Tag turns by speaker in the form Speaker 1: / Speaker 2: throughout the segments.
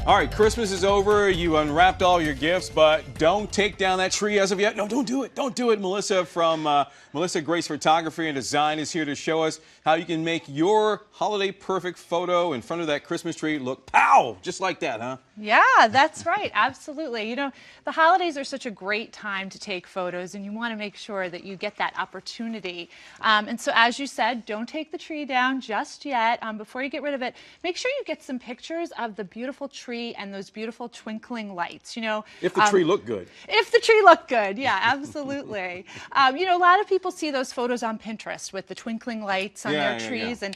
Speaker 1: All right, Christmas is over. You unwrapped all your gifts, but don't take down that tree as of yet. No, don't do it. Don't do it. Melissa from Melissa Grace Photography and Design is here to show us how you can make your holiday perfect photo in front of that Christmas tree look pow, just like that, huh?
Speaker 2: Yeah, that's right. Absolutely. You know, the holidays are such a great time to take photos, and you want to make sure that you get that opportunity. And so, as you said, don't take the tree down just yet. Before you get rid of it, make sure you get some pictures of the beautiful tree and those beautiful twinkling lights. You know,
Speaker 1: if the tree looked good.
Speaker 2: If the tree looked good, yeah, absolutely. You know, a lot of people see those photos on Pinterest with the twinkling lights on their trees, and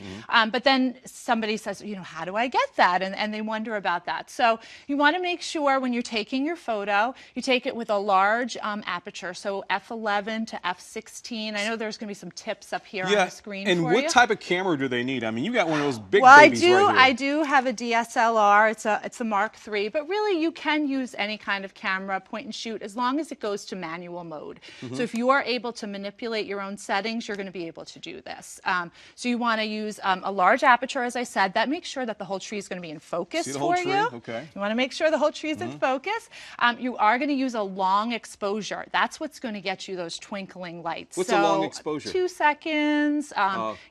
Speaker 2: but then somebody says, you know, how do I get that? And they wonder about that. So you want to make sure when you're taking your photo, you take it with a large aperture, so f11 to f16. I know there's going to be some tips up here on the screen for you.
Speaker 1: And what type of camera do they need? I mean, you got one of those big babies right here.
Speaker 2: I do have a DSLR. It's a Mark III, but really you can use any kind of camera, point and shoot, as long as it goes to manual mode. So if you are able to manipulate your own settings, you're going to be able to do this. So you want to use a large aperture, as I said. That makes sure that the whole tree is going to be in focus for you.
Speaker 1: Okay.
Speaker 2: You want to make sure the whole tree is in focus. You are going to use a long exposure. That's what's going to get you those twinkling lights.
Speaker 1: What's a long exposure?
Speaker 2: 2 seconds,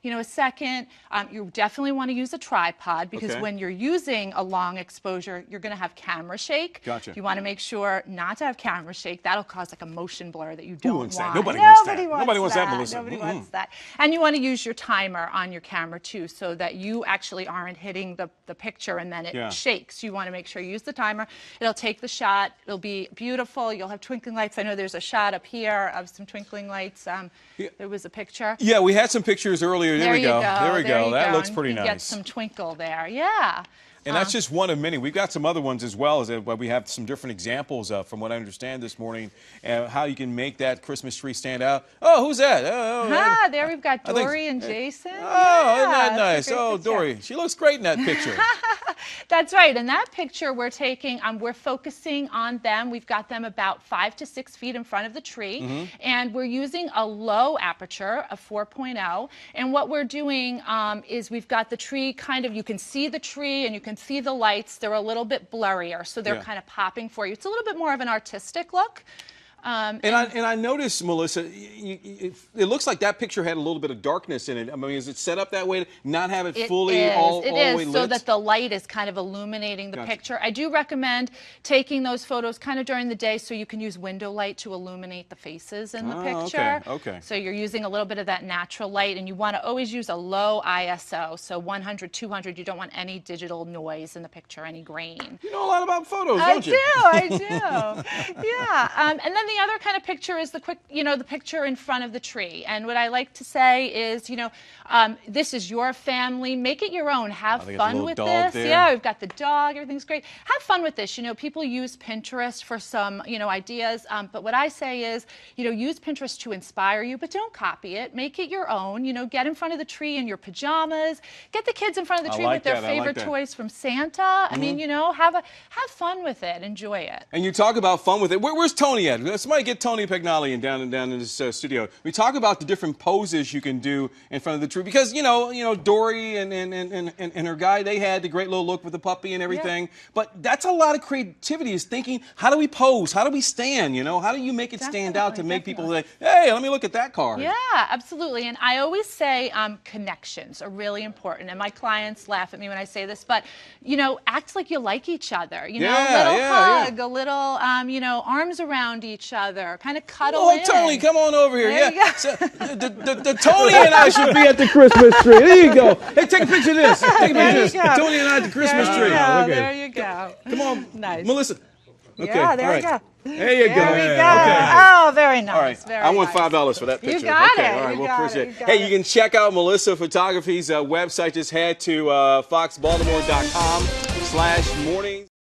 Speaker 2: you know, a second. You definitely want to use a tripod because when you're using a long exposure, you're going to have camera shake.
Speaker 1: Gotcha.
Speaker 2: You want to make sure not to have camera shake. That'll cause like a motion blur that you don't want.
Speaker 1: Nobody wants that. Nobody wants that, Melissa.
Speaker 2: Nobody wants that. And you want to use your timer on your camera too, so that you actually aren't hitting the picture and then it shakes. You want to make sure you use the timer. It'll take the shot. It'll be beautiful. You'll have twinkling lights. I know there's a shot up here of some twinkling lights. There was a picture.
Speaker 1: Yeah, we had some pictures earlier. There we go. There we go. That looks pretty nice.
Speaker 2: Get some twinkle there. Yeah.
Speaker 1: And that's just one of many. We've got some other ones as well. We have some different examples from what I understand this morning, how you can make that Christmas tree stand out. Oh, who's that?
Speaker 2: There we've got Dory and Jason.
Speaker 1: Oh, isn't that nice? Oh, picture. Dory. She looks great in that picture.
Speaker 2: That's right. In that picture we're taking, we're focusing on them. We've got them about 5 to 6 feet in front of the tree. And we're using a low aperture of 4.0. And what we're doing is we've got the tree kind of, you can see the tree and you can see the lights. They're a little bit blurrier, so they're kind of popping for you. It's a little bit more of an artistic look.
Speaker 1: And I noticed, Melissa, it looks like that picture had a little bit of darkness in it. I mean, is it set up that way to not have it fully all the way lit?
Speaker 2: So that the light is kind of illuminating the picture. I do recommend taking those photos kind of during the day so you can use window light to illuminate the faces in the picture.
Speaker 1: Okay.
Speaker 2: So you're using a little bit of that natural light, and you want to always use a low ISO, so 100, 200. You don't want any digital noise in the picture, any grain.
Speaker 1: You know a lot about photos, don't you?
Speaker 2: I do. Yeah. And then the other kind of picture is the the picture in front of the tree. And what I like to say is, you know, this is your family. Make it your own. Have fun with this. Yeah, we've got the dog. Everything's great. Have fun with this. You know, people use Pinterest for some, ideas. But what I say is, use Pinterest to inspire you, but don't copy it. Make it your own. You know, get in front of the tree in your pajamas. Get the kids in front of the tree with their favorite toys from Santa. I mean, have fun with it. Enjoy it.
Speaker 1: And you talk about fun with it. Where's Tony at? Somebody get Tony Pagnali down in this studio. We talk about the different poses you can do in front of the tree because Dory and her guy, they had the great little look with the puppy and everything. But that's a lot of creativity. Is thinking, how do we pose? How do we stand? How do you make it stand out to make people say, hey, let me look at that card?
Speaker 2: Yeah, absolutely. And I always say connections are really important. And my clients laugh at me when I say this, but act like you like each other. A little hug, a little arms around each other, kind of cuddle in.
Speaker 1: Tony, come on over here. So, the Tony and I should be at the Christmas tree. There you go. Hey, take a picture of this. Take a picture of this. Tony and I at the Christmas tree.
Speaker 2: There you go.
Speaker 1: Come on,
Speaker 2: nice.
Speaker 1: Melissa. Okay,
Speaker 2: yeah, there you go.
Speaker 1: There you go.
Speaker 2: There we go.
Speaker 1: Okay.
Speaker 2: Oh, very nice.
Speaker 1: All right.
Speaker 2: Very
Speaker 1: I want
Speaker 2: nice.
Speaker 1: $5 for that picture.
Speaker 2: You got it.
Speaker 1: All right, we'll appreciate it.
Speaker 2: You
Speaker 1: Hey, you can check out Melissa Photography's website. Just head to foxbaltimore.com/mornings.